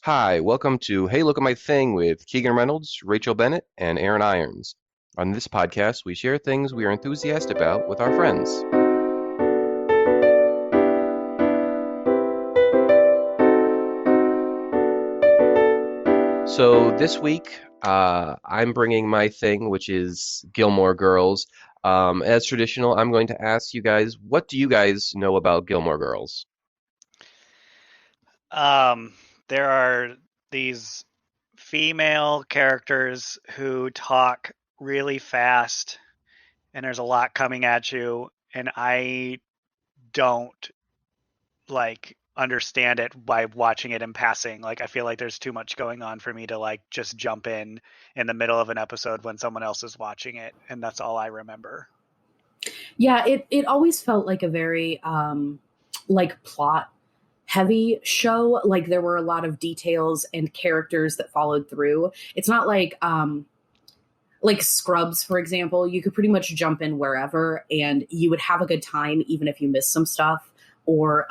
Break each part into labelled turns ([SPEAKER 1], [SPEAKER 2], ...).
[SPEAKER 1] Hi, welcome to Hey Look at My Thing with Keegan Reynolds, Rachel Bennett, and Aaron Irons. On this podcast, we share things we are enthusiastic about with our friends. So this week, I'm bringing my thing, which is Gilmore Girls. As traditional, I'm going to ask you guys, what do you guys know about Gilmore Girls?
[SPEAKER 2] Um, there are these female characters who talk really fast, and there's a lot coming at you, and I don't understand it by watching it in passing. Like I feel like there's too much going on for me to just jump in the middle of an episode when someone else is watching it, and that's all I remember.
[SPEAKER 3] Yeah, it always felt like a very plot heavy show. Like there were a lot of details and characters that followed through. It's not like Scrubs, for example. You could pretty much jump in wherever and you would have a good time even if you missed some stuff. Or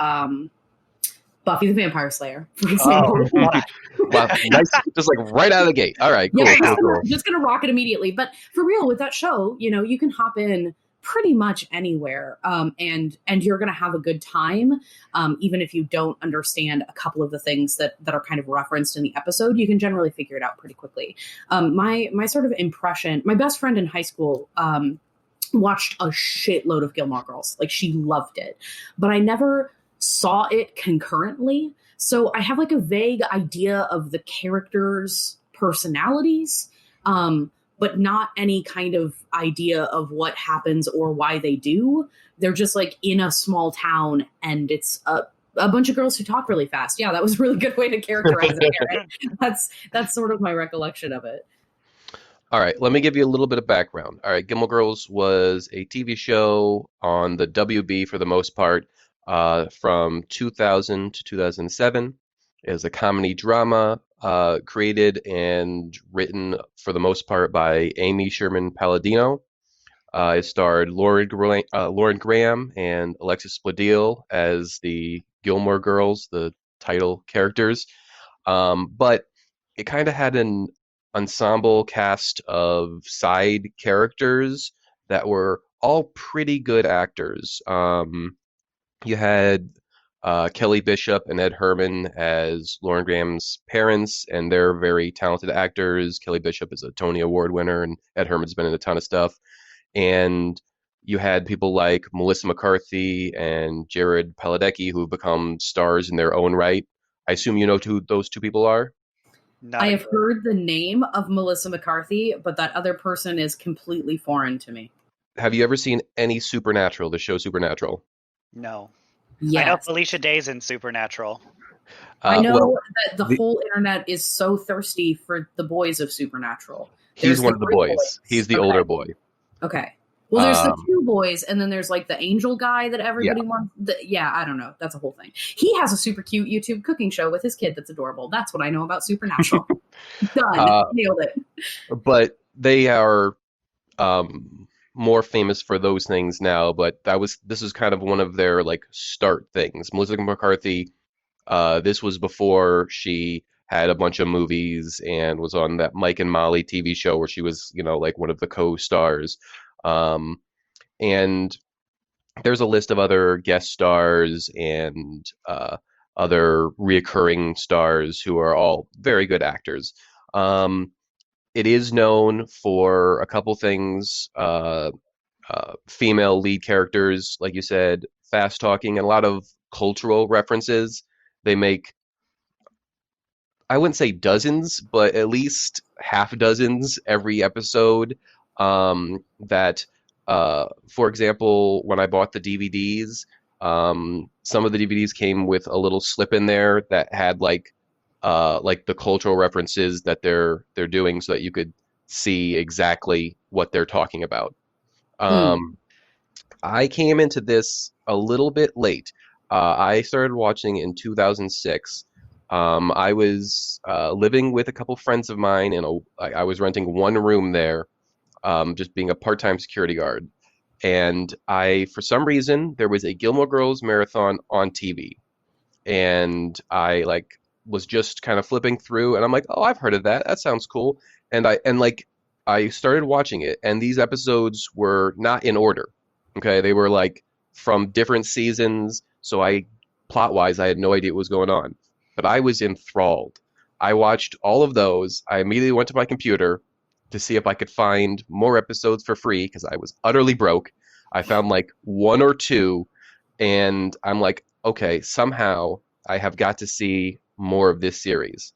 [SPEAKER 3] Buffy the Vampire Slayer, for example.
[SPEAKER 1] Oh, wow, nice, just like right out of the gate. All right, cool,
[SPEAKER 3] Yeah,
[SPEAKER 1] cool, cool.
[SPEAKER 3] just gonna rock it immediately. But for real, with that show, you can hop in pretty much anywhere, and you're gonna have a good time, even if you don't understand a couple of the things that are kind of referenced in the episode. You can generally figure it out pretty quickly. My sort of impression, my best friend in high school. Watched a shitload of Gilmore Girls. Like she loved it, but I never saw it concurrently. So I have like a vague idea of the characters' personalities, but not any kind of idea of what happens or why they do. They're just like in a small town and it's a bunch of girls who talk really fast. Yeah, that was a really good way to characterize it, Aaron. That's sort of my recollection of it.
[SPEAKER 1] All right, let me give you a little bit of background. All right, Gilmore Girls was a TV show on the WB for the most part, from 2000 to 2007. It was a comedy drama created and written for the most part by Amy Sherman Palladino. It starred Lauren Graham and Alexis Bledel as the Gilmore Girls, the title characters. But it kind of had an ensemble cast of side characters that were all pretty good actors. You had Kelly Bishop and Ed Herman as Lauren Graham's parents, and they're very talented actors. Kelly Bishop is a Tony Award winner, and Ed Herman's been in a ton of stuff. And you had people like Melissa McCarthy and Jared Padalecki who have become stars in their own right. I assume you know who those two people are?
[SPEAKER 2] Not
[SPEAKER 3] I
[SPEAKER 2] a
[SPEAKER 3] have
[SPEAKER 2] clue.
[SPEAKER 3] heard the name of Melissa McCarthy, but that other person is completely foreign to me.
[SPEAKER 1] Have you ever seen any Supernatural, the show Supernatural?
[SPEAKER 2] No. I know
[SPEAKER 3] Yes.
[SPEAKER 2] Felicia Day's in Supernatural.
[SPEAKER 3] I
[SPEAKER 1] Well,
[SPEAKER 3] know that the
[SPEAKER 1] the,
[SPEAKER 3] whole internet is so thirsty for the boys of Supernatural.
[SPEAKER 1] he's
[SPEAKER 3] There's
[SPEAKER 1] one
[SPEAKER 3] the
[SPEAKER 1] of the
[SPEAKER 3] three
[SPEAKER 1] boys. He's
[SPEAKER 3] boys.
[SPEAKER 1] the older
[SPEAKER 3] Okay.
[SPEAKER 1] boy.
[SPEAKER 3] Okay. Well, there's the
[SPEAKER 1] Um,
[SPEAKER 3] two boys, and then there's like the angel guy that
[SPEAKER 1] yeah.
[SPEAKER 3] everybody wants. Yeah, I don't know. That's a whole thing. He has a super cute YouTube cooking show with his kid that's adorable. That's what I know about Supernatural. Done.
[SPEAKER 1] Uh,
[SPEAKER 3] Nailed it.
[SPEAKER 1] but they are more famous for those things now. But this is kind of one of their like start things. Melissa McCarthy. This was before she had a bunch of movies and was on that Mike and Molly TV show where she was, like one of the co-stars. Um, and there's a list of other guest stars and other reoccurring stars who are all very good actors. Um, it is known for a couple things, female lead characters, like you said, fast talking, and a lot of cultural references. They make, I wouldn't say dozens, but at least half dozens every episode. That, for example, when I bought the DVDs, some of the DVDs came with a little slip in there that had like the cultural references that they're doing, so that you could see exactly what they're talking about.
[SPEAKER 3] Mm.
[SPEAKER 1] Um, I came into this a little bit late. I started watching in 2006. I was living with a couple friends of mine, and I was renting one room there, just being a part-time security guard. And for some reason, there was a Gilmore Girls marathon on TV, and I like was just kind of flipping through, and I'm like, oh, I've heard of that. That sounds cool. And I started watching it, and these episodes were not in order. Okay, they were like from different seasons, so I plot wise I had no idea what was going on, but I was enthralled. I watched all of those. I immediately went to my computer to see if I could find more episodes for free because I was utterly broke. I found like one or two, and I'm like, okay, somehow I have got to see more of this series.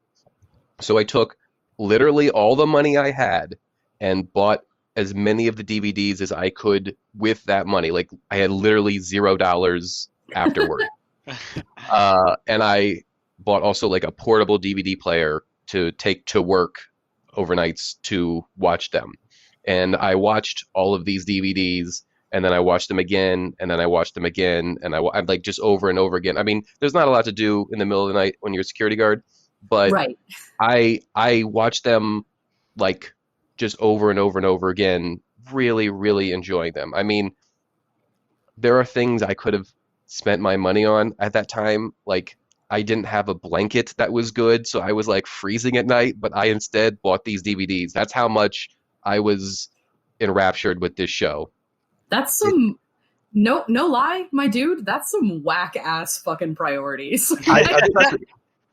[SPEAKER 1] So I took literally all the money I had and bought as many of the DVDs as I could with that money. Like I had literally $0 afterward. And I bought also like a portable DVD player to take to work overnights to watch them. And I watched all of these DVDs, and then I watched them again, and then I watched them again, and I'm like just over and over again. I mean, there's not a lot to do in the middle of the night when you're a security guard, but
[SPEAKER 3] Right.
[SPEAKER 1] I watched them like just over and over and over again, really, really enjoying them. I mean, there are things I could have spent my money on at that time. Like I didn't have a blanket that was good, so I was like freezing at night, but I instead bought these DVDs. That's how much I was enraptured with this show.
[SPEAKER 3] That's some no lie, my dude. That's some whack ass fucking priorities.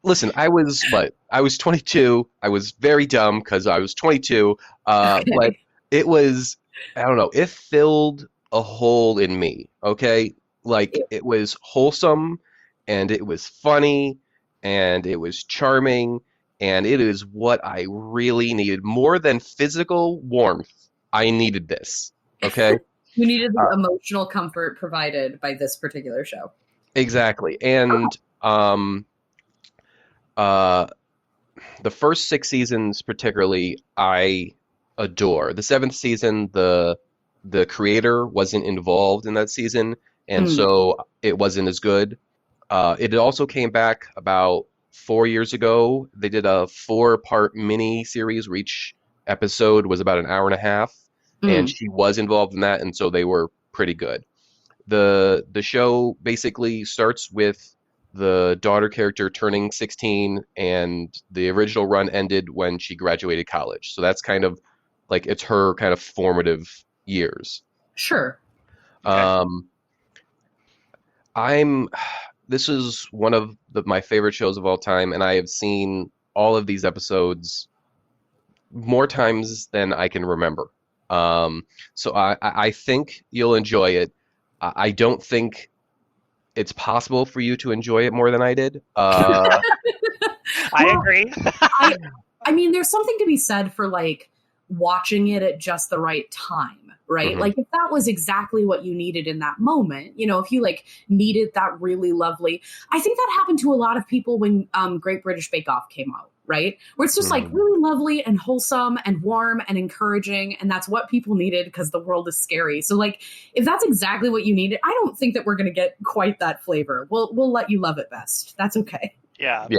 [SPEAKER 1] Listen, I was what? I was 22. I was very dumb because I was 22. But
[SPEAKER 3] Okay.
[SPEAKER 1] it was, I don't know, it filled a hole in me. Okay, like it was wholesome, and it was funny, and it was charming, and it is what I really needed more than physical warmth. I needed this. Okay.
[SPEAKER 3] You needed the emotional comfort provided by this particular show.
[SPEAKER 1] Exactly. And uh, the first 6 seasons, particularly, I adore. The seventh season, the creator wasn't involved in that season, and so it wasn't as good. It also came back about 4 years ago. They did a four-part mini series where each episode was about an hour and a half, and she was involved in that, and so they were pretty good. The show basically starts with the daughter character turning 16, and the original run ended when she graduated college. So that's kind of like it's her kind of formative years.
[SPEAKER 3] Sure.
[SPEAKER 1] Um, I'm this is one of my favorite shows of all time, and I have seen all of these episodes more times than I can remember. So I think you'll enjoy it. I don't think it's possible for you to enjoy it more than I did.
[SPEAKER 2] I agree.
[SPEAKER 3] I mean, there's something to be said for like watching it at just the right time, right?
[SPEAKER 1] Mhm.
[SPEAKER 3] Like if that was exactly what you needed in that moment, you know, if you like needed that really lovely, I think that happened to a lot of people when Great British Bake Off came out, right? Where it's just like really lovely and wholesome and warm and encouraging, and that's what people needed because the world is scary. So like if that's exactly what you needed, I don't think that we're going to get quite that flavor. We'll let you love it best. That's okay.
[SPEAKER 2] Yeah.
[SPEAKER 1] Yeah.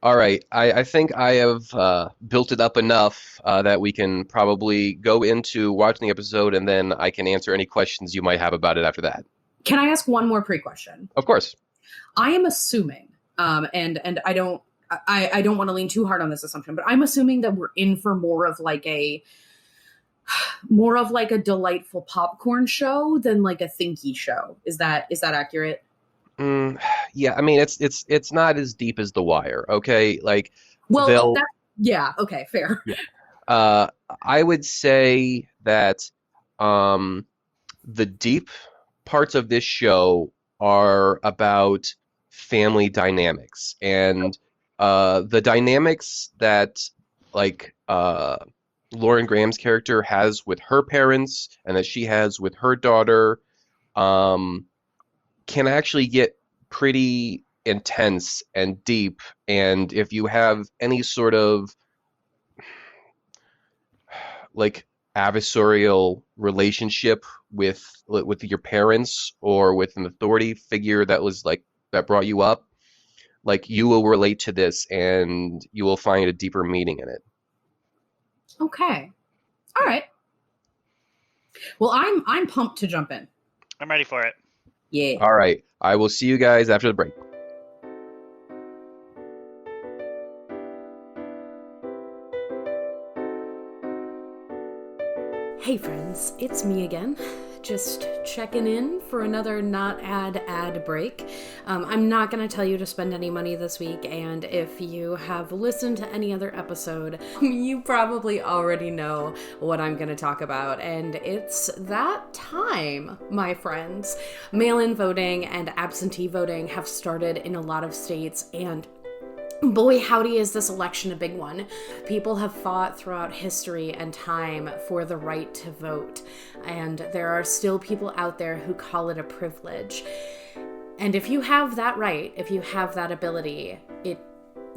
[SPEAKER 1] All right. I think I have built it up enough that we can probably go into watching the episode, and then I can answer any questions you might have about it after that.
[SPEAKER 3] Can I ask one more pre-question?
[SPEAKER 1] Of course.
[SPEAKER 3] I am assuming, and I don't want to lean too hard on this assumption, but I'm assuming that we're in for more of like a delightful popcorn show than like a thinky show. Is that accurate?
[SPEAKER 1] Yeah, I mean it's not as deep as The Wire, okay? Like
[SPEAKER 3] Well, yeah, okay, fair.
[SPEAKER 1] Yeah. I would say that the deep parts of this show are about family dynamics and the dynamics that like Lauren Graham's character has with her parents and that she has with her daughter. Can actually get pretty intense and deep. And if you have any sort of like adversarial relationship with your parents or with an authority figure that was like that brought you up, like you will relate to this and you will find a deeper meaning in it.
[SPEAKER 3] Okay. All right. Well, I'm pumped to jump in.
[SPEAKER 2] I'm ready for it.
[SPEAKER 3] Yeah.
[SPEAKER 1] All right. I will see you guys after the break.
[SPEAKER 3] Hey friends, it's me again. Just checking in for another not ad break. I'm not going to tell you to spend any money this week, and if you have listened to any other episode, you probably already know what I'm going to talk about, and it's that time, my friends. Mail-in voting and absentee voting have started in a lot of states, and boy, howdy, is this election a big one. People have fought throughout history and time for the right to vote, and there are still people out there who call it a privilege. And if you have that right, if you have that ability,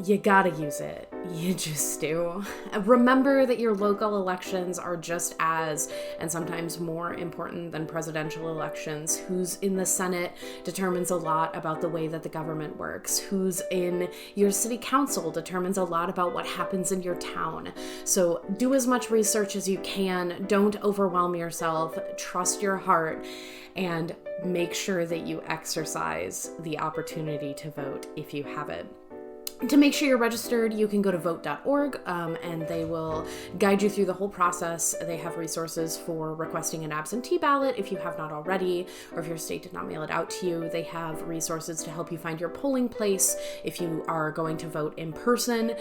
[SPEAKER 3] you gotta use it. You just do. Remember that your local elections are just as, and sometimes more important than presidential elections. Who's in the Senate determines a lot about the way that the government works. Who's in your city council determines a lot about what happens in your town. So do as much research as you can. Don't overwhelm yourself. Trust your heart. And make sure that you exercise the opportunity to vote if you have it. To make sure you're registered, you can go to vote.org, and they will guide you through the whole process. They have resources for requesting an absentee ballot if you have not already, or if your state did not mail it out to you. They have resources to help you find your polling place if you are going to vote in person.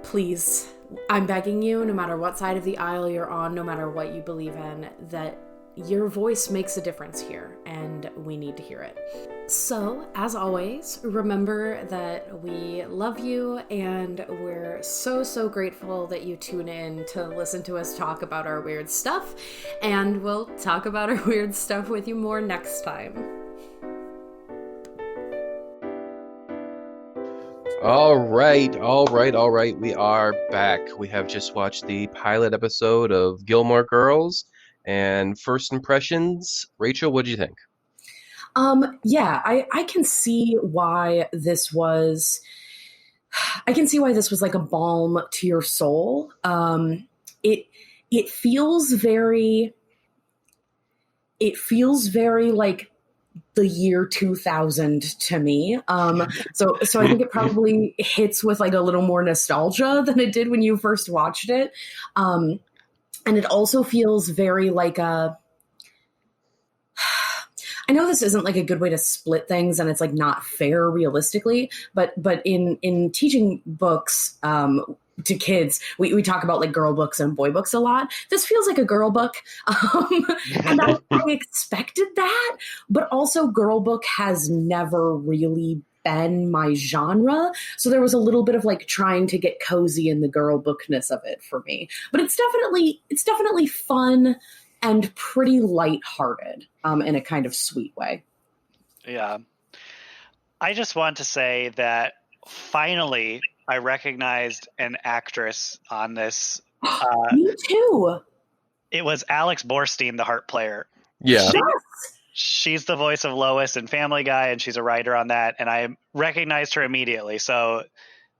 [SPEAKER 3] Please, I'm begging you, no matter what side of the aisle you're on, no matter what you believe in, that your voice makes a difference here, and we need to hear it. So, as always, remember that we love you, and we're so grateful that you tune in to listen to us talk about our weird stuff, and we'll talk about our weird stuff with you more next time.
[SPEAKER 1] All right. We are back. We have just watched the pilot episode of Gilmore Girls. And first impressions, Rachel, what do you think?
[SPEAKER 3] Yeah, I can see why this was. I can see why this was like a balm to your soul. It feels very. It feels very like the year 2000 to me. So I think it probably hits with like a little more nostalgia than it did when you first watched it. And it also feels very like a. I know this isn't like a good way to split things, and it's like not fair realistically, but in teaching books to kids, we talk about like girl books and boy books a lot. This feels like a girl book, and I expected that, but also girl book has never really been my genre, so there was a little bit of like trying to get cozy in the girl bookness of it for me. But it's definitely fun and pretty lighthearted, in a kind of sweet way.
[SPEAKER 2] Yeah. I just want to say that finally I recognized an actress on this.
[SPEAKER 3] Me too.
[SPEAKER 2] It was Alex Borstein, the harp player.
[SPEAKER 1] Yeah.
[SPEAKER 2] She's the voice of Lois in Family Guy, and she's a writer on that, and I recognized her immediately. So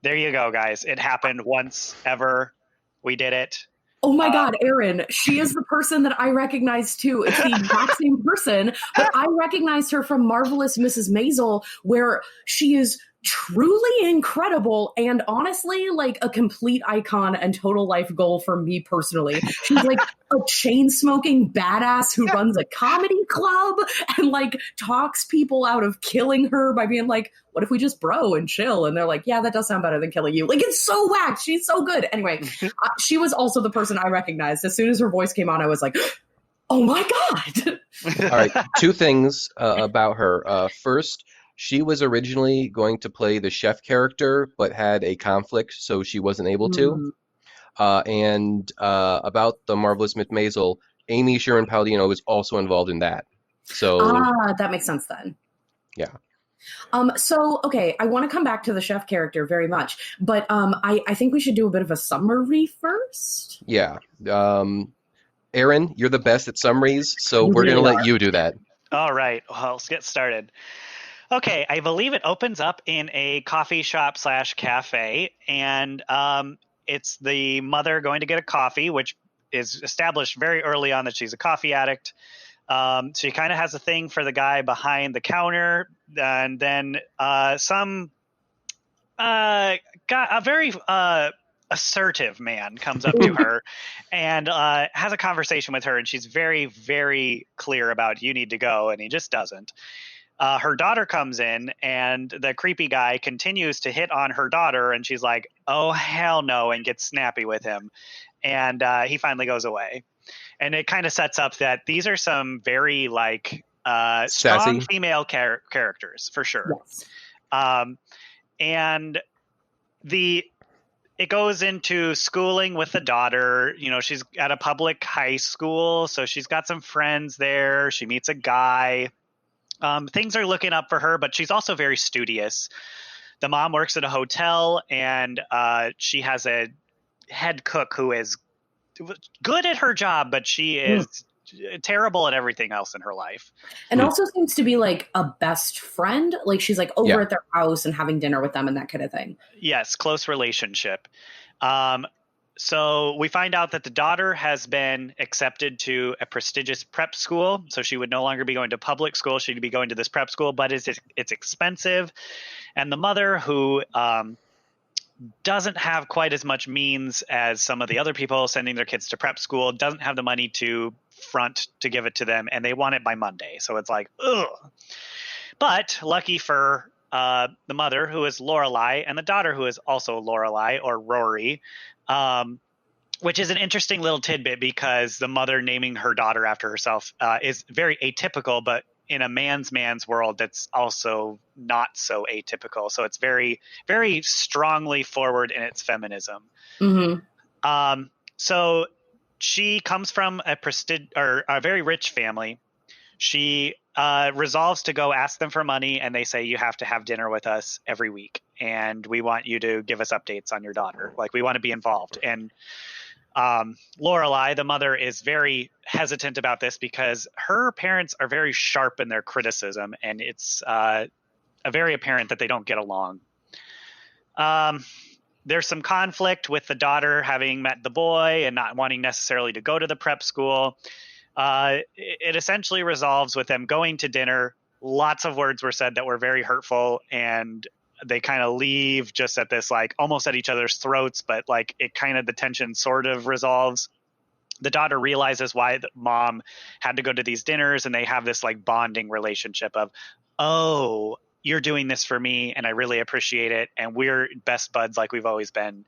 [SPEAKER 2] there you go, guys. It happened once ever. We did it.
[SPEAKER 3] Oh my God, Erin, she is the person that I recognize too. It's the exact same person, but I recognized her from Marvelous Mrs. Maisel, where she is truly incredible and honestly like a complete icon and total life goal for me personally. She's like a chain-smoking badass who runs a comedy club and like talks people out of killing her by being like, what if we just bro and chill? And they're like, yeah, that does sound better than killing you. Like, it's so whack. She's so good. Anyway, she was also the person I recognized. As soon as her voice came on, I was like, oh my God.
[SPEAKER 1] All right, two things about her. First, she was originally going to play the chef character, but had a conflict, so she wasn't able to. And about the Marvelous Miss Maisel, Amy Sherman Palladino was also involved in that. So
[SPEAKER 3] that makes sense then.
[SPEAKER 1] Yeah.
[SPEAKER 3] So, okay, I want to come back to the chef character very much, but I think we should do a bit of a summary first.
[SPEAKER 1] Yeah. Erin, you're the best at summaries, so we're going to let you do that.
[SPEAKER 2] All right. Well, let's get started. Okay, I believe it opens up in a coffee shop / cafe, and it's the mother going to get a coffee, which is established very early on that she's a coffee addict. She kind of has a thing for the guy behind the counter, and then some got a very assertive man comes up to her and has a conversation with her, and she's very, very clear about you need to go, and he just doesn't. Her daughter comes in, and the creepy guy continues to hit on her daughter, and she's like, oh, hell no, and gets snappy with him. And he finally goes away. And it kind of sets up that these are some very strong female characters for sure.
[SPEAKER 3] Yes.
[SPEAKER 2] And it goes into schooling with the daughter. You know, she's at a public high school, so she's got some friends there. She meets a guy. Things are looking up for her, but she's also very studious. The mom works at a hotel, and she has a head cook who is good at her job, but she is terrible at everything else in her life.
[SPEAKER 3] And also seems to be like a best friend. Like she's like over at their house and having dinner with them and that kind of thing.
[SPEAKER 2] Yes, close relationship. So we find out that the daughter has been accepted to a prestigious prep school. So she would no longer be going to public school. She'd be going to this prep school, but it's expensive. And the mother, who doesn't have quite as much means as some of the other people sending their kids to prep school, doesn't have the money to front to give it to them, and they want it by Monday. So it's like, ugh. But lucky for the mother, who is Lorelai, and the daughter, who is also Lorelai or Rory, which is an interesting little tidbit because the mother naming her daughter after herself is very atypical, but in a man's world, that's also not so atypical. So it's very, very strongly forward in its feminism.
[SPEAKER 3] Mm-hmm.
[SPEAKER 2] So she comes from a very rich family. She resolves to go ask them for money, and they say, you have to have dinner with us every week, and we want you to give us updates on your daughter. Like, we want to be involved. And Lorelai, the mother, is very hesitant about this because her parents are very sharp in their criticism, and it's very apparent that they don't get along. There's some conflict with the daughter having met the boy and not wanting necessarily to go to the prep school. It essentially resolves with them going to dinner. Lots of words were said that were very hurtful, and they kind of leave just at this, like, almost at each other's throats, but like it kind of, the tension sort of resolves. The daughter realizes why the mom had to go to these dinners, and they have this like bonding relationship of, oh, you're doing this for me, and I really appreciate it, and we're best buds like we've always been.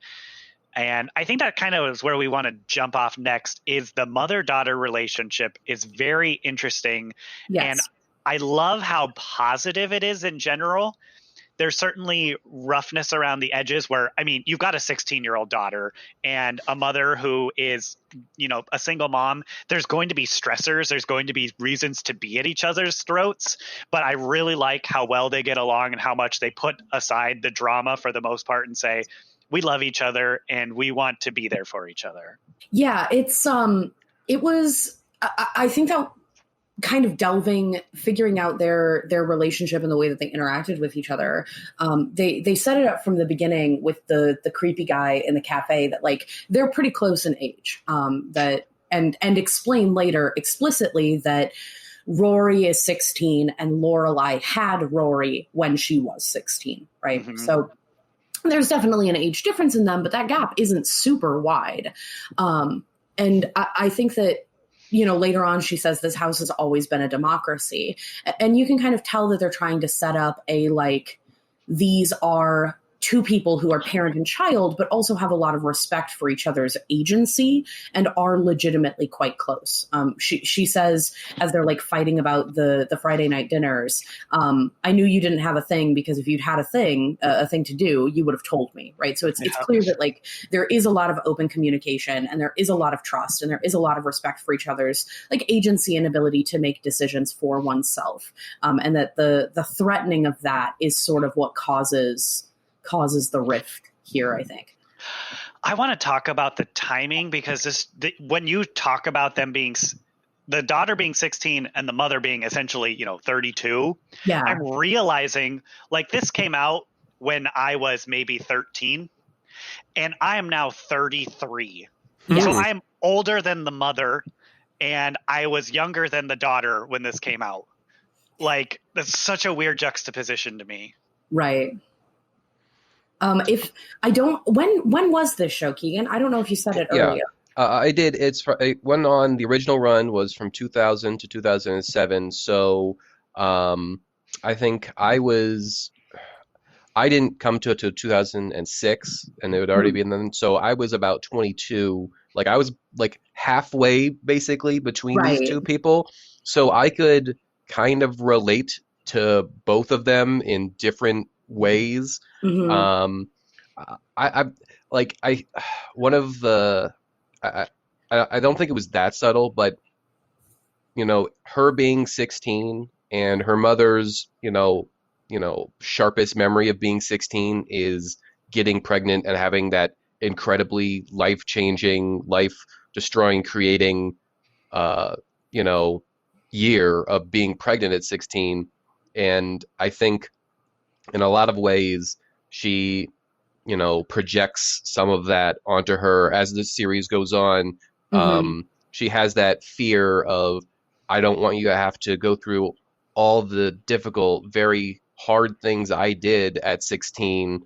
[SPEAKER 2] And I think that kind of is where we want to jump off next, is the mother-daughter relationship is very interesting.
[SPEAKER 3] Yes.
[SPEAKER 2] And I love how positive it is in general. There's certainly roughness around the edges where, I mean, you've got a 16-year-old daughter and a mother who is, you know, a single mom. There's going to be stressors. There's going to be reasons to be at each other's throats. But I really like how well they get along and how much they put aside the drama for the most part and say, we love each other and we want to be there for each other.
[SPEAKER 3] Yeah, it's it was I think that kind of figuring out their relationship and the way that they interacted with each other. They set it up from the beginning with the creepy guy in the cafe that like they're pretty close in age. That and explain later explicitly that Rory is 16 and Lorelai had Rory when she was 16, right? Mm-hmm. So there's definitely an age difference in them, but that gap isn't super wide. And I think that, you know, later on she says this house has always been a democracy. And you can kind of tell that they're trying to set up a, like, these are two people who are parent and child, but also have a lot of respect for each other's agency and are legitimately quite close. She says, as they're like fighting about the Friday night dinners, I knew you didn't have a thing because if you'd had a thing to do, you would have told me. Right. So it's clear that like there is a lot of open communication and there is a lot of trust and there is a lot of respect for each other's like agency and ability to make decisions for oneself. And that the threatening of that is sort of what causes the rift here, I think.
[SPEAKER 2] I want to talk about the timing because when you talk about them being the daughter being 16 and the mother being essentially, you know, 32,
[SPEAKER 3] yeah,
[SPEAKER 2] I'm realizing like this came out when I was maybe 13 and I am now 33. Yeah. So I'm older than the mother and I was younger than the daughter when this came out. Like, that's such a weird juxtaposition to me.
[SPEAKER 3] Right. If I don't, when was this show, Keegan? I don't know if you said it
[SPEAKER 1] Yeah,
[SPEAKER 3] earlier.
[SPEAKER 1] I did. It went on. The original run was from 2000 to 2007. So, um, I think I didn't come to it till 2006, and it would already
[SPEAKER 3] Mhm.
[SPEAKER 1] be in then. So I was about 22. Like I was like halfway basically between these
[SPEAKER 3] Right.
[SPEAKER 1] two people. So I could kind of relate to both of them in different ways.
[SPEAKER 3] Hmm.
[SPEAKER 1] Um, I like I one of the I, I don't think it was that subtle, but her being 16 and her mother's, sharpest memory of being 16 is getting pregnant and having that incredibly life-changing, life-destroying, creating, uh, you know, year of being pregnant at 16. And I think in a lot of ways, she projects some of that onto her as the series goes on.
[SPEAKER 3] Hmm.
[SPEAKER 1] She has that fear of, I don't want you to have to go through all the difficult, very hard things I did at 16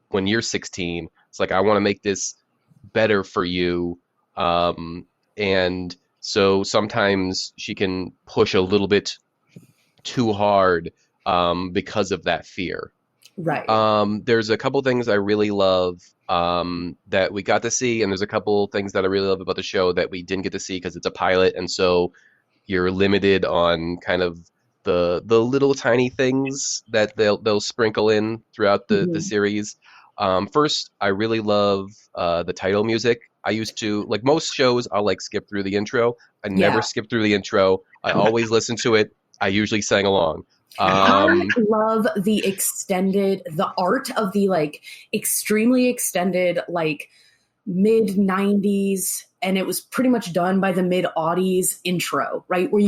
[SPEAKER 1] when you're 16. It's like, I want to make this better for you. And so sometimes she can push a little bit too hard because of that fear.
[SPEAKER 3] Right.
[SPEAKER 1] There's a couple things I really love that we got to see, and there's a couple things that I really love about the show that we didn't get to see because it's a pilot, and so you're limited on kind of the little tiny things that they'll sprinkle in throughout the
[SPEAKER 3] Hmm.
[SPEAKER 1] series. First, I really love the title music. I used to like most shows. I'll like skip through the intro. I never
[SPEAKER 3] Yeah.
[SPEAKER 1] skip through the intro. I always listen to it. I usually sang along.
[SPEAKER 3] I
[SPEAKER 1] Um,
[SPEAKER 3] love the art of the like extremely extended, like mid 90s, and it was pretty much done by the mid aughties intro, right, where
[SPEAKER 1] mhm.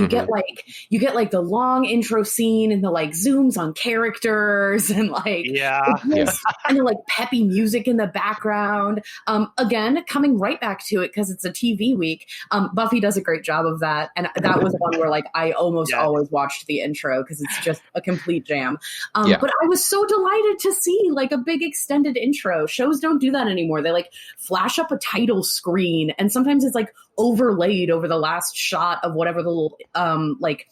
[SPEAKER 3] you get like the long intro scene and the like zooms on characters and like
[SPEAKER 2] Yeah.
[SPEAKER 3] it
[SPEAKER 1] Yeah,
[SPEAKER 3] just and the like peppy music in the background. Again, coming right back to it because it's a TV week. Buffy does a great job of that, and that was one where like I almost
[SPEAKER 2] Yeah.
[SPEAKER 3] always watched the intro because it's just a complete jam.
[SPEAKER 1] yeah.
[SPEAKER 3] But I was so delighted to see like a big extended intro. Shows don't do that anymore. They like flash up a title screen, and sometimes it's like overlaid over the last shot of whatever the little like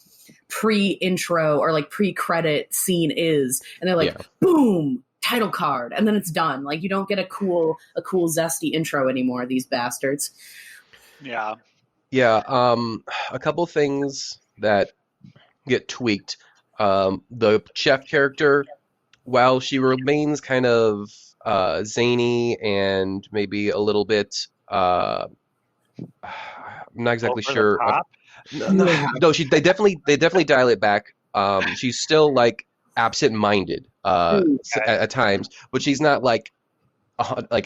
[SPEAKER 3] pre-intro or like pre-credit scene is, and they're like
[SPEAKER 1] Yeah.
[SPEAKER 3] boom, title card, and then it's done. Like you don't get a cool zesty intro anymore, these bastards.
[SPEAKER 2] Yeah.
[SPEAKER 1] Yeah, a couple things that get tweaked. The chef character, while she remains kind of zany and maybe a little bit, I'm not exactly
[SPEAKER 2] Over the
[SPEAKER 1] sure.
[SPEAKER 2] top.
[SPEAKER 1] No, no,
[SPEAKER 3] Yeah.
[SPEAKER 1] no, they definitely dial it back. She's still like absent-minded
[SPEAKER 2] Okay.
[SPEAKER 1] at times, but she's not like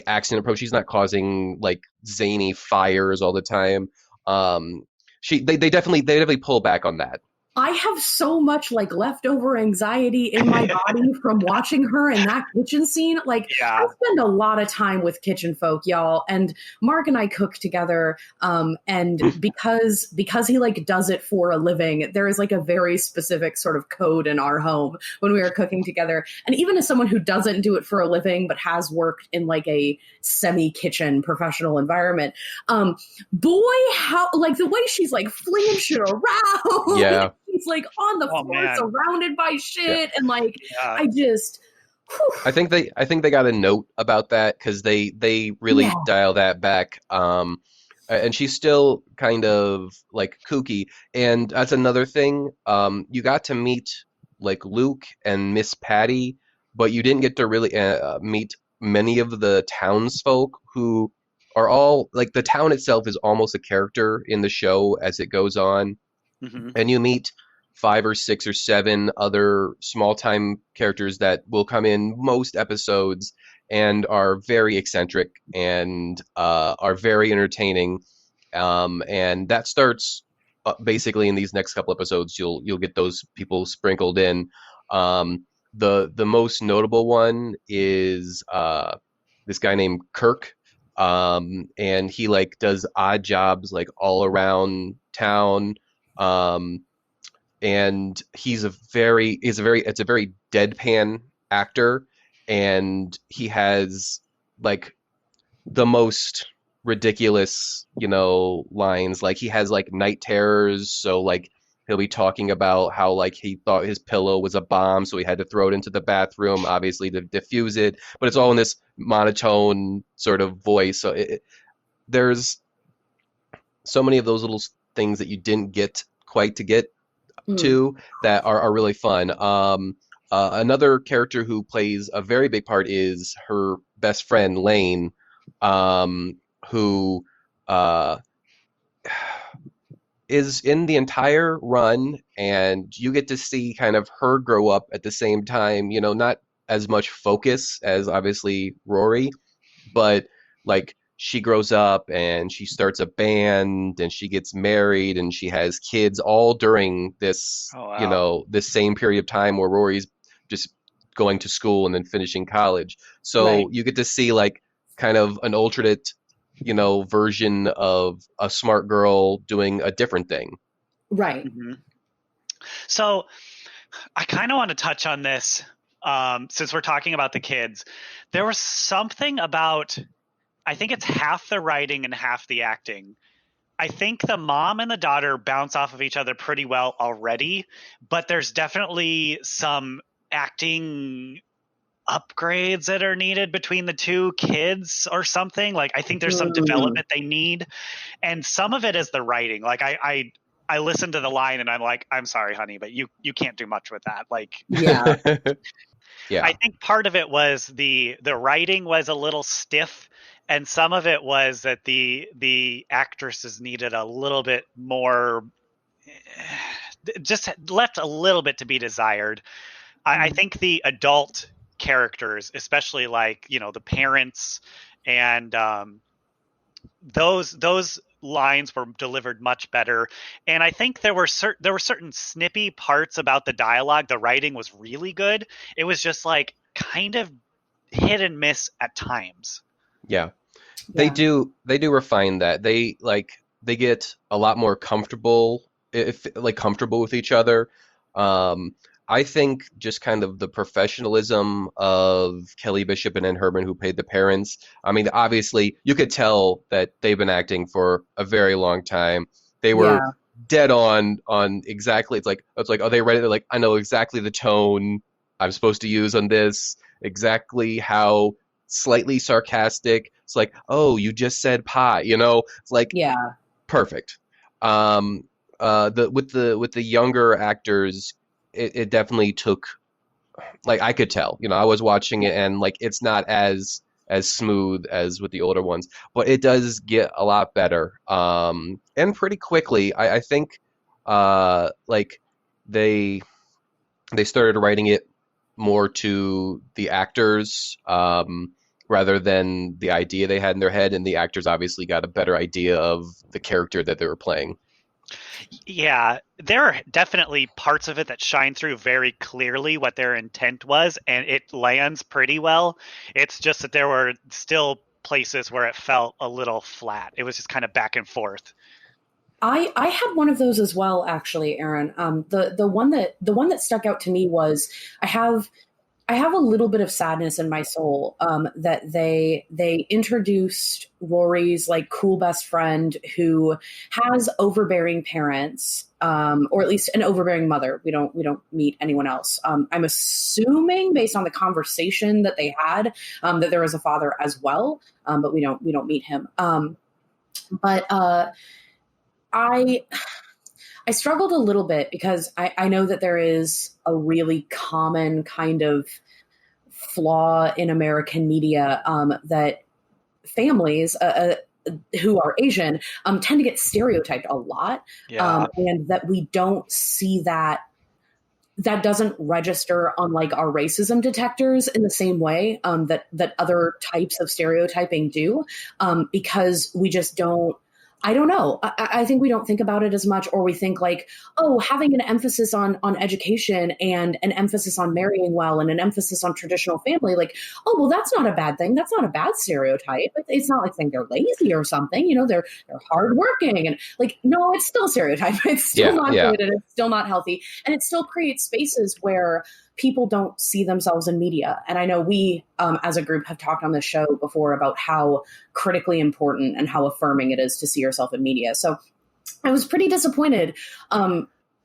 [SPEAKER 1] accident approach. She's not causing like zany fires all the time. Um, they definitely pull back on that.
[SPEAKER 3] I have so much like leftover anxiety in my body from watching her in that kitchen scene. Like I
[SPEAKER 2] Yeah.
[SPEAKER 3] spend a lot of time with kitchen folk, y'all, and Mark and I cook together. And because he like does it for a living, there is like a very specific sort of code in our home when we are cooking together. And even as someone who doesn't do it for a living but has worked in like a semi kitchen professional environment, boy, how like the way she's like flinging shit around.
[SPEAKER 1] Yeah,
[SPEAKER 3] He's like on the
[SPEAKER 2] Oh
[SPEAKER 3] floor
[SPEAKER 2] man.
[SPEAKER 3] surrounded by
[SPEAKER 1] yeah.
[SPEAKER 3] shit, and like
[SPEAKER 2] Yeah.
[SPEAKER 3] I just whew,
[SPEAKER 1] I think they got a note about that because they really
[SPEAKER 3] yeah.
[SPEAKER 1] dial that back. And she's still kind of like kooky, and that's another thing. You got to meet like Luke and Miss Patty, but you didn't get to really meet many of the townsfolk who are all like the town itself is almost a character in the show as it goes on,
[SPEAKER 2] Hmm.
[SPEAKER 1] and you meet five or six or seven other small time characters that will come in most episodes and are very eccentric and are very entertaining. And that starts basically in these next couple episodes. You'll get those people sprinkled in. The most notable one is this guy named Kirk. And he like does odd jobs like all around town. Um, and it's a very deadpan actor, and he has like the most ridiculous, lines. Like he has like night terrors, so like he'll be talking about how like he thought his pillow was a bomb, so he had to throw it into the bathroom, obviously to diffuse it. But it's all in this monotone sort of voice. So there's so many of those little things that you didn't get quite to get
[SPEAKER 3] Mm.
[SPEAKER 1] to that are really fun. Another character who plays a very big part is her best friend Lane, who uh, is in the entire run, and you get to see kind of her grow up at the same time. Not as much focus as obviously Rory, but like she grows up and she starts a band and she gets married and she has kids all during this,
[SPEAKER 2] Oh wow.
[SPEAKER 1] this same period of time where Rory's just going to school and then finishing college.
[SPEAKER 3] Right.
[SPEAKER 1] So you get to see like kind of an alternate, version of a smart girl doing a different thing.
[SPEAKER 3] Right.
[SPEAKER 2] Hmm. So I kind of want to touch on this since we're talking about the kids. There was something about, I think it's half the writing and half the acting. I think the mom and the daughter bounce off of each other pretty well already, but there's definitely some acting upgrades that are needed between the two kids or something. Like I think there's some
[SPEAKER 3] Mm.
[SPEAKER 2] development they need, and some of it is the writing. Like I listen to the line and I'm like, I'm sorry, honey, but you can't do much with that. Like
[SPEAKER 3] Yeah.
[SPEAKER 1] Yeah.
[SPEAKER 2] I think part of it was the writing was a little stiff, and some of it was that the actresses needed a little bit more, just left a little bit to be desired. I
[SPEAKER 3] Mm.
[SPEAKER 2] think the adult characters, especially like the parents and those lines were delivered much better, and I think there were certain snippy parts about the dialogue. The writing was really good. It was just like kind of hit and miss at times.
[SPEAKER 1] Yeah. They
[SPEAKER 3] Yeah.
[SPEAKER 1] do refine that. They get a lot more comfortable, if like comfortable with each other. Um, I think just kind of the professionalism of Kelly Bishop and Ann Herman, who played the parents. I mean, obviously you could tell that they've been acting for a very long time. They were
[SPEAKER 3] Yeah.
[SPEAKER 1] dead on exactly. It's like, are they ready? They're like, I know exactly the tone I'm supposed to use on this, exactly how slightly sarcastic. It's like, oh, you just said pie, It's like
[SPEAKER 3] Yeah.
[SPEAKER 1] perfect. Um, with the younger actors, it definitely took, like I could tell, I was watching
[SPEAKER 3] Yeah.
[SPEAKER 1] it and like it's not as smooth as with the older ones, but it does get a lot better. And pretty quickly, I think, like they they started writing it more to the actors, rather than the idea they had in their head, and the actors obviously got a better idea of the character that they were playing.
[SPEAKER 2] Yeah, there are definitely parts of it that shine through very clearly what their intent was, and it lands pretty well. It's just that there were still places where it felt a little flat. It was just kind of back and forth.
[SPEAKER 3] I had one of those as well, actually, Aaron. The one that stuck out to me was I have I have a little bit of sadness in my soul, that they introduced Rory's like cool best friend who has overbearing parents, or at least an overbearing mother. We don't meet anyone else. I'm assuming based on the conversation that they had, that there was a father as well, but we don't meet him. But I I struggled a little bit because I know that there is a really common kind of flaw in American media, that families, who are Asian, tend to get stereotyped a lot,
[SPEAKER 2] Yeah.
[SPEAKER 3] and that we don't see that doesn't register on like our racism detectors in the same way, that other types of stereotyping do, because we just don't. I don't know. I think we don't think about it as much, or we think like, oh, having an emphasis on education and an emphasis on marrying well and an emphasis on traditional family, like, oh, well, that's not a bad thing. That's not a bad stereotype. It's not like saying they're lazy or something. They're hardworking, and like, no, it's still a stereotype. It's still
[SPEAKER 1] Yeah,
[SPEAKER 3] not
[SPEAKER 1] yeah,
[SPEAKER 3] good, and it's still not healthy, and it still creates spaces where people don't see themselves in media. And I know we, as a group, have talked on this show before about how critically important and how affirming it is to see yourself in media. So I was pretty disappointed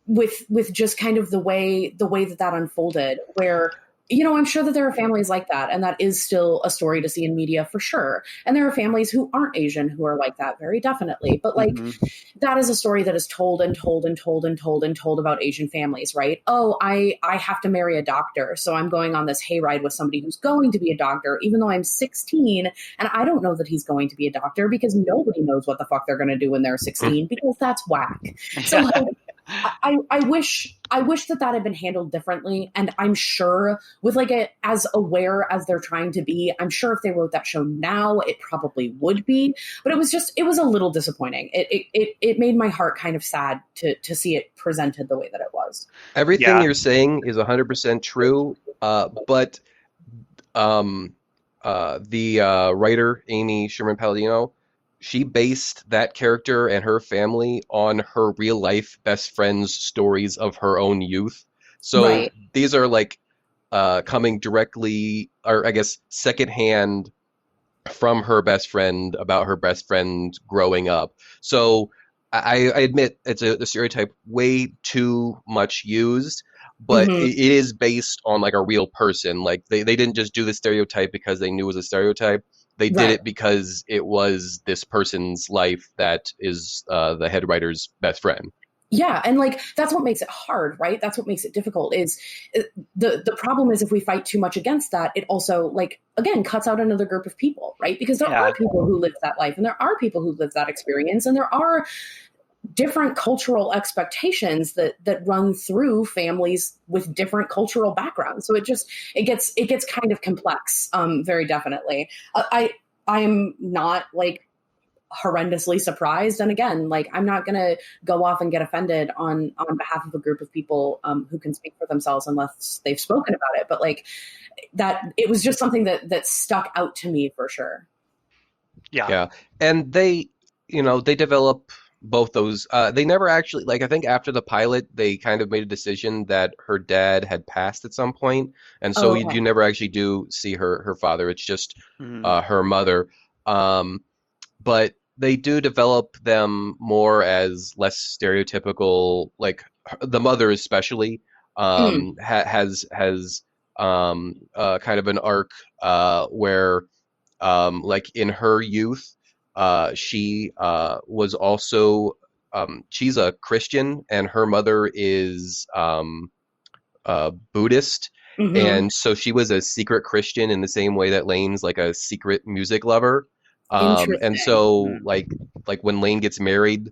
[SPEAKER 3] with just kind of the way that unfolded, where, you know, I'm sure that there are families like that, and that is still a story to see in media for sure. And there are families who aren't Asian who are like that, very definitely. But like, that is a story that is told and told and told and told and told about Asian families, right? Oh, I have to marry a doctor, so I'm going on this hayride with somebody who's going to be a doctor, even though I'm 16, and I don't know that he's going to be a doctor, because nobody knows what the fuck they're going to do when they're 16, because that's whack. So like, I wish that had been handled differently. And I'm sure with like as aware as they're trying to be, I'm sure if they wrote that show now, it probably would be. But it was a little disappointing. It made my heart kind of sad to see it presented the way that it was.
[SPEAKER 1] Everything you're saying is 100% true. But the writer, Amy Sherman Palladino, she based that character and her family on her real life best friend's stories of her own youth. So these are like coming directly, or I guess secondhand, from her best friend about her best friend growing up. So I admit it's a stereotype way too much used, but it is based on like a real person. Like they didn't just do the stereotype because they knew it was a stereotype. They did it because it was this person's life that is the head writer's best friend.
[SPEAKER 3] Yeah, and like that's what makes it hard, right? That's what makes it difficult. Is the problem is if we fight too much against that, it also like again cuts out another group of people, right? Because there are people who live that life, and there are people who live that experience, and there are different cultural expectations that run through families with different cultural backgrounds. So it gets kind of complex, very definitely. I am not like horrendously surprised, and again, like I'm not gonna go off and get offended on behalf of a group of people who can speak for themselves unless they've spoken about it. But like that, it was just something that stuck out to me for sure.
[SPEAKER 1] Yeah, and they develop both those. They never actually, like, I think after the pilot, they kind of made a decision that her dad had passed at some point, and so you never actually do see her father. It's just her mother. But they do develop them more as less stereotypical. Like the mother, especially, has kind of an arc where, like in her youth. She was also she's a Christian, and her mother is Buddhist, and so she was a secret Christian in the same way that Lane's like a secret music lover. And so like when Lane gets married,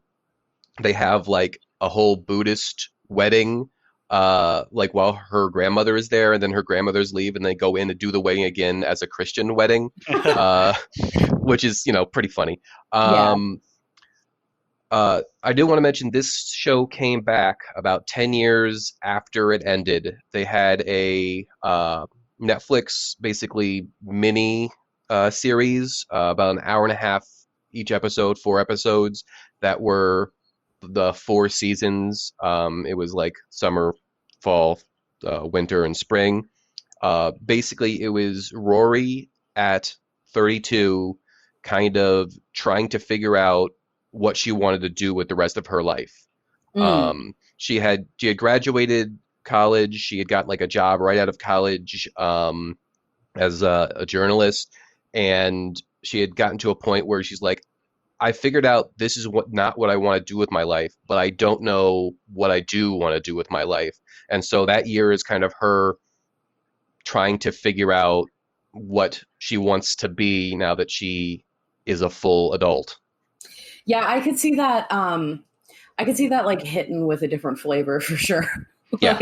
[SPEAKER 1] they have like a whole Buddhist wedding. Like while her grandmother is there, and then her grandmothers leave, and they go in and do the wedding again as a Christian wedding, which is pretty funny. I do want to mention this show came back about 10 years after it ended. They had a Netflix basically mini series, about an hour and a half each episode, 4 episodes that were the 4 seasons. It was like summer, fall, winter, and spring. Basically, it was Rory at 32, kind of trying to figure out what she wanted to do with the rest of her life. She had graduated college. She had got like a job right out of college as a journalist, and she had gotten to a point where she's like, I figured out this is not what I want to do with my life, but I don't know what I do want to do with my life. And so that year is kind of her trying to figure out what she wants to be now that she is a full adult.
[SPEAKER 3] Yeah, I could see that. I could see that like hitting with a different flavor for sure.
[SPEAKER 1] Yeah.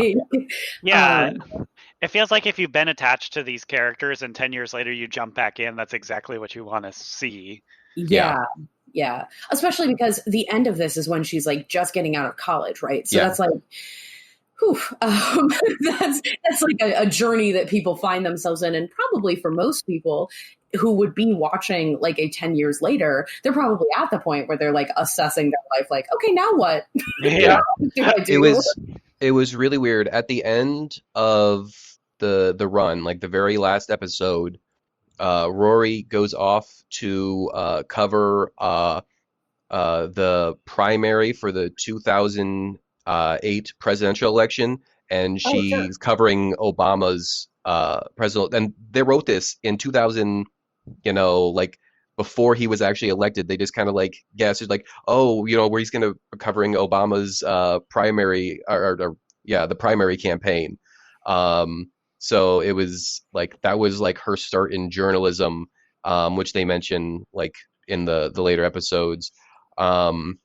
[SPEAKER 2] It feels like if you've been attached to these characters and 10 years later you jump back in, that's exactly what you want to see.
[SPEAKER 3] Yeah. Especially because the end of this is when she's like just getting out of college, right? So that's like, whew, that's like a journey that people find themselves in. And probably for most people who would be watching like a 10 years later, they're probably at the point where they're like assessing their life, like, okay, now what?
[SPEAKER 1] Yeah.
[SPEAKER 3] What do I do?
[SPEAKER 1] It was really weird. At the end of the run, like the very last episode, Rory goes off to cover the primary for the 2008 presidential election, and
[SPEAKER 3] Oh, sure.
[SPEAKER 1] she's covering Obama's president. And they wrote this in 2000, like before he was actually elected. They just kind of like guessed, it's like, oh, where he's gonna be covering Obama's primary or yeah, the primary campaign. So it was like that was like her start in journalism, which they mention like in the later episodes. Um,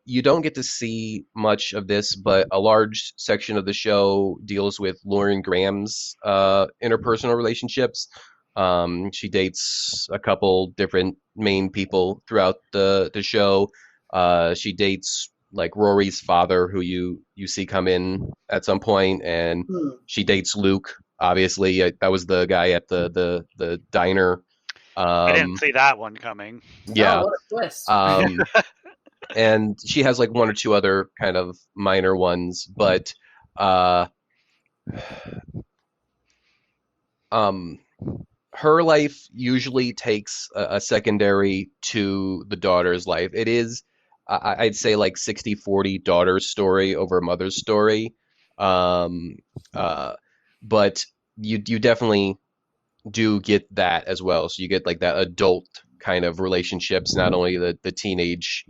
[SPEAKER 1] you don't get to see much of this, but a large section of the show deals with Lauren Graham's interpersonal relationships. She dates a couple different main people throughout the show. She dates like Rory's father, who you see come in at some point, and
[SPEAKER 3] Hmm.
[SPEAKER 1] she dates Luke. Obviously, that was the guy at the diner.
[SPEAKER 2] I didn't
[SPEAKER 1] Um,
[SPEAKER 2] see that one coming.
[SPEAKER 3] Oh,
[SPEAKER 1] yeah.
[SPEAKER 3] what a twist.
[SPEAKER 1] Um, and she has like one or two other kind of minor ones, but uh, um, her life usually takes a secondary to the daughter's life. It is, I'd say, like 60-40 daughter's story over mother's story. Um, uh, but you definitely do get that as well. So you get like that adult kind of relationships, not only the teenage,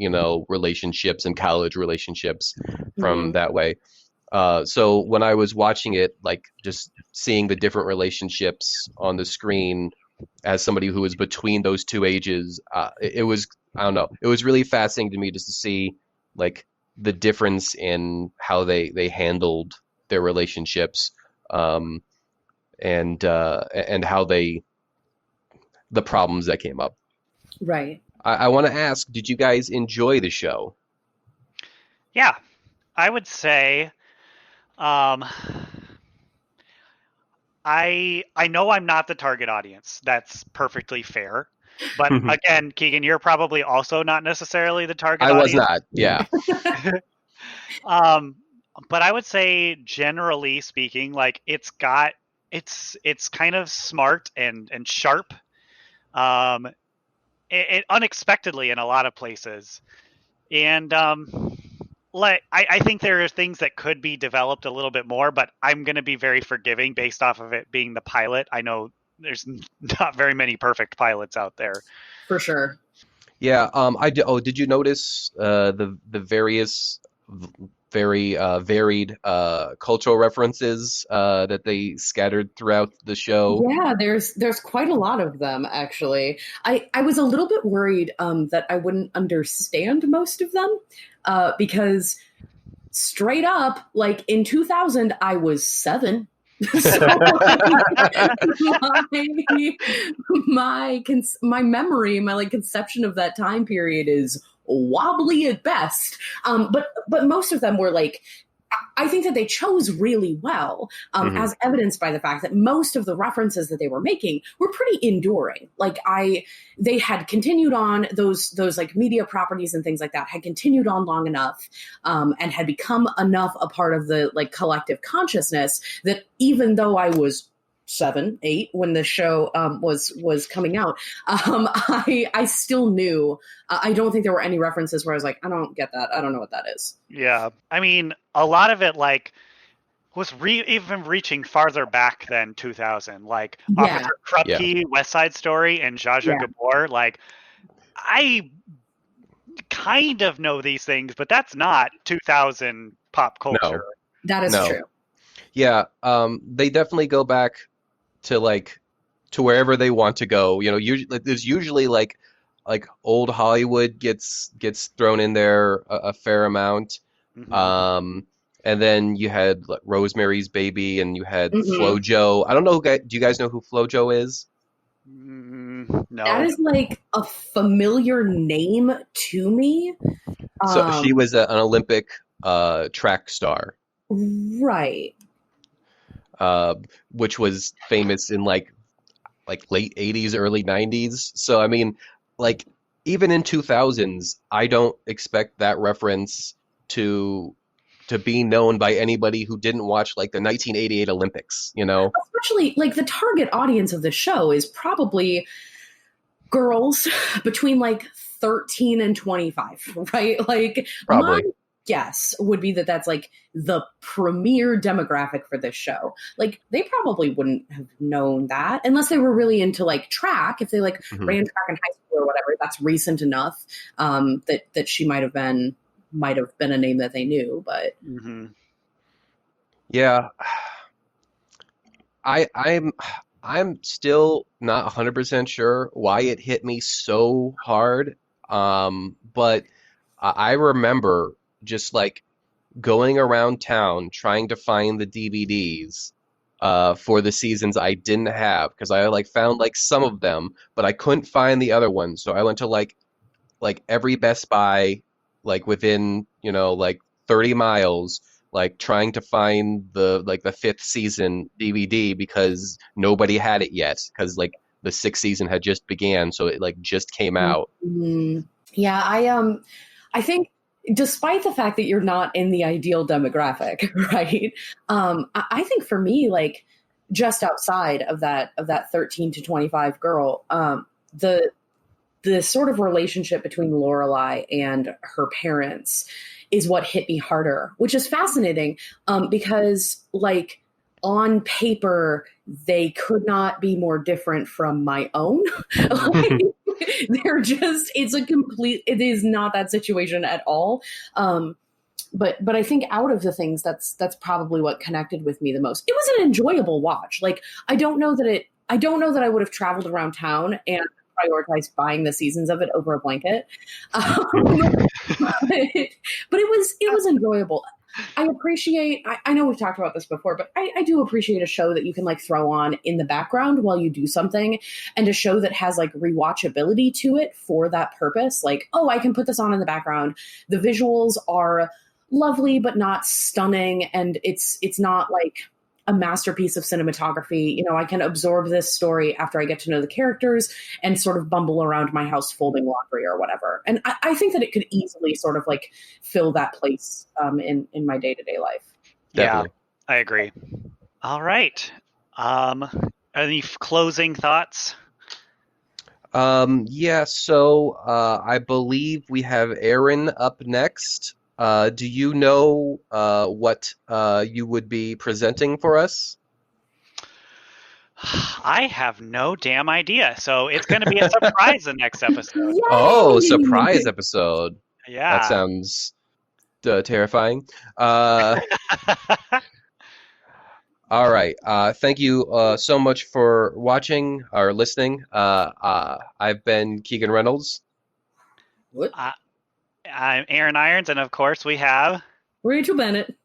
[SPEAKER 1] relationships and college relationships from
[SPEAKER 3] Mhm.
[SPEAKER 1] that way. So when I was watching it, like just seeing the different relationships on the screen as somebody who was between those two ages, it was, I don't know, it was really fascinating to me just to see like the difference in how they handled their relationships, um, and how the problems that came up.
[SPEAKER 3] Right.
[SPEAKER 1] I want to ask, did you guys enjoy the show?
[SPEAKER 2] Yeah, I would say um, I know I'm not the target audience. That's perfectly fair. But again, Keegan, you're probably also not necessarily the target
[SPEAKER 1] I was
[SPEAKER 2] audience.
[SPEAKER 1] not. Yeah.
[SPEAKER 2] Um, but I would say generally speaking, like it's kind of smart and sharp. Um, it unexpectedly in a lot of places. And like I think there are things that could be developed a little bit more, but I'm going to be very forgiving based off of it being the pilot. I know there's not very many perfect pilots out there.
[SPEAKER 3] For sure.
[SPEAKER 1] Yeah. Oh, did you notice the various very varied cultural references that they scattered throughout the show?
[SPEAKER 3] Yeah, there's quite a lot of them actually. I was a little bit worried that I wouldn't understand most of them because straight up, like in 2000, I was 7. So my memory, my like conception of that time period is wobbly at best. But most of them were like, I think that they chose really well,
[SPEAKER 1] Hmm.
[SPEAKER 3] as evidenced by the fact that most of the references that they were making were pretty enduring. They had continued on those like media properties and things like that had continued on long enough, and had become enough a part of the like collective consciousness that even though I was 7, 8 when the show was coming out, I still knew. I don't think there were any references where I was like, I don't get that. I don't know what that is.
[SPEAKER 2] Yeah, I mean, a lot of it like was even reaching farther back than 2000. Like
[SPEAKER 3] Yeah,
[SPEAKER 2] Officer
[SPEAKER 1] Yeah.
[SPEAKER 2] Krupke, West Side Story, and Zsa Zsa
[SPEAKER 3] yeah,
[SPEAKER 2] Gabor. Like I kind of know these things, but that's not 2000 pop culture.
[SPEAKER 1] No.
[SPEAKER 3] that is
[SPEAKER 1] No.
[SPEAKER 3] true.
[SPEAKER 1] Yeah. They definitely go back to like to wherever they want to go. Usually there's usually like old Hollywood gets thrown in there a fair amount.
[SPEAKER 2] Hmm.
[SPEAKER 1] Um, and then you had like, Rosemary's Baby, and you had
[SPEAKER 3] Hmm.
[SPEAKER 1] FloJo. I don't know. Do you guys know who FloJo is?
[SPEAKER 3] That
[SPEAKER 2] No.
[SPEAKER 3] is like a familiar name to me.
[SPEAKER 1] So she
[SPEAKER 3] Um,
[SPEAKER 1] was an Olympic track star,
[SPEAKER 3] right.
[SPEAKER 1] uh, which was famous in like late 80s, early 90s. So I mean, like even in 2000s, I don't expect that reference to to be known by anybody who didn't watch like the 1988 Olympics, you know?
[SPEAKER 3] Especially like the target audience of the show is probably girls between like 13 and 25, right? Like
[SPEAKER 1] Probably.
[SPEAKER 3] my guess would be that that's like the premier demographic for this show. Like they probably wouldn't have known that unless they were really into like track. If they like ran track in high school or whatever, that's recent enough that she might have been a name that they knew. But
[SPEAKER 1] Yeah, I'm still not 100% sure why it hit me so hard. But I remember just like going around town trying to find the DVDs for the seasons I didn't have because I like found like some of them, but I couldn't find the other ones. So I went to like every Best Buy like within, you know, like 30 miles, like trying to find the fifth season DVD because nobody had it yet because like the sixth season had just began, so it like just came out.
[SPEAKER 3] Yeah, I think despite the fact that you're not in the ideal demographic, right? I think for me, like just outside of that 13 to 25 girl, the sort of relationship between Lorelai and her parents is what hit me harder, which is fascinating because like on paper, they could not be more different from my own. Like, they're just, it is not that situation at all. But I think out of the things, that's probably what connected with me the most. It was an enjoyable watch. Like, I don't know that I would have traveled around town and prioritized buying the seasons of it over a blanket. But it was enjoyable. I appreciate, I know we've talked about this before, but I do appreciate a show that you can like throw on in the background while you do something, and a show that has like rewatchability to it for that purpose. Like, oh, I can put this on in the background. The visuals are lovely, but not stunning. And it's not like a masterpiece of cinematography. You know, I can absorb this story after I get to know the characters and sort of bumble around my house folding laundry or whatever. And I think that it could easily sort of like fill that place in my day-to-day life.
[SPEAKER 1] Definitely.
[SPEAKER 2] Yeah, I agree. All right. Any closing thoughts?
[SPEAKER 1] Yeah, so I believe we have Aaron up next. Do you know what you would be presenting for us?
[SPEAKER 2] I have no damn idea. So it's going to be a surprise the next episode.
[SPEAKER 3] Yay!
[SPEAKER 1] Oh, surprise episode.
[SPEAKER 2] Yeah.
[SPEAKER 1] That sounds terrifying. All right. Thank you so much for watching or listening. I've been Keeghan Reynolds.
[SPEAKER 3] What?
[SPEAKER 2] I'm Aaron Irons, and of course we have
[SPEAKER 3] Rachel Bennett.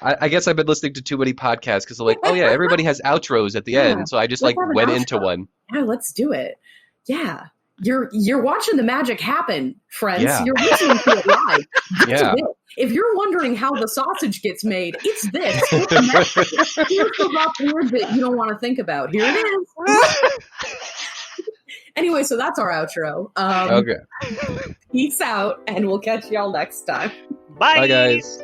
[SPEAKER 1] I guess I've been listening to too many podcasts because I'm like, oh yeah, everybody has outros at the end, so I just
[SPEAKER 3] Let's
[SPEAKER 1] like
[SPEAKER 3] have an
[SPEAKER 1] went
[SPEAKER 3] outro.
[SPEAKER 1] into one.
[SPEAKER 3] Yeah, let's do it. Yeah. You're watching the magic happen, friends.
[SPEAKER 1] Yeah.
[SPEAKER 3] You're listening to it live. This
[SPEAKER 1] Yeah.
[SPEAKER 3] is it. If you're wondering how the sausage gets made, it's this. Here's the rough word that you don't want to think about. Here it is. Anyway, so that's our outro.
[SPEAKER 1] Okay.
[SPEAKER 3] Peace out, and we'll catch y'all next time.
[SPEAKER 2] Bye.
[SPEAKER 1] Bye, guys.